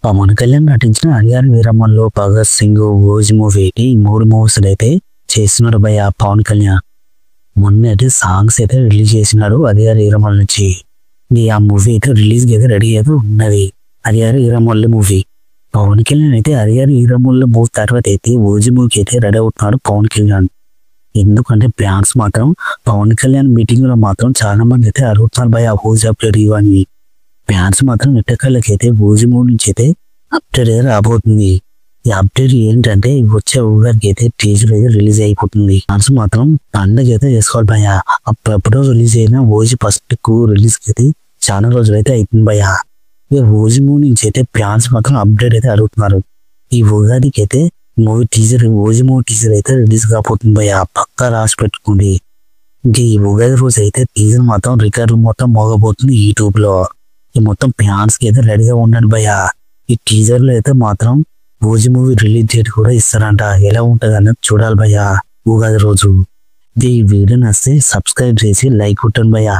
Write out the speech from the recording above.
పవన్ కళ్యాణ్ నటించిన 'హరిహర వీరమల్లు', 'భగత్ సింగ్', 'ఓజీ' మూవీకి 3 మూవీస్ అయితే చేస్తున్నారు భయ్య పవన్ కళ్యాణ్. మొన్న అయితే సాంగ్స్ అయితే రిలీజ్ చేసినారు 'హరిహర వీరమల్లు' నుంచి. ఆ మూవీ అయితే రిలీజ్ అయితే రెడీ అయితే ఉన్నది 'హరిహర వీరమల్లు' మూవీ. పవన్ కళ్యాణ్ అయితే 'హరిహర వీరమల్లు' మూవీ తర్వాత అయితే 'ఓజీ' మూవీకి అయితే రెడీ అవుతున్నాడు పవన్ కళ్యాణ్. ఎందుకంటే ప్లాన్స్ మాత్రం పవన్ కళ్యాణ్ మీటింగ్ లో మాత్రం చాలా మంది అయితే అడుగుతున్నారు భయ్య 'ఓజీ' అప్డేట్ ఇవన్నీ. ఫ్యాన్స్ మాత్రం నెట్టకాళ్ళకి అయితే 'ఓజీ' మూవీ నుంచి అయితే అప్డేట్ అయితే రాబోతుంది. ఈ అప్డేట్ ఏంటంటే వచ్చే ఉగాదికి అయితే టీజర్ అయితే రిలీజ్ అయిపోతుంది. ఫ్యాన్స్ మాత్రం పండుగ అయితే చేసుకోవాలి భయ్య. అప్పుడప్పుడు రిలీజ్ అయిన 'ఓజీ' ఫస్ట్ రిలీజ్ అయితే చాలా రోజులు అయితే అవుతుంది భయ్య. ఇక 'ఓజీ' మూవీ నుంచి అయితే ఫ్యాన్స్ మాత్రం అప్డేట్ అయితే అడుగుతున్నారు. ఈ ఉగాదికి అయితే movie teaser 'OG' movie teaser అయితే రిలీజ్ కాబోతుంది భయ్య. పక్కా రాసి పెట్టుకోండి. ఇంక ఈ ఉగాది రోజు అయితే టీజర్ మాత్రం రికార్డులు మొత్తం మోగబోతుంది యూట్యూబ్ లో. ఈ మొత్తం ఫ్యాన్స్ కి అయితే రెడీగా ఉండండి భయ్య. ఈ టీజర్ లో అయితే మాత్రం 'ఓజీ' మూవీ రిలీజ్ డేట్ కూడా ఇస్తారంట. ఎలా ఉంటది అన్నది చూడాలి భయ్య ఉగాది రోజు. ఈ వీడియో నచ్చితే సబ్స్క్రైబ్ చేసి లైక్ కొట్టండి భయ్య.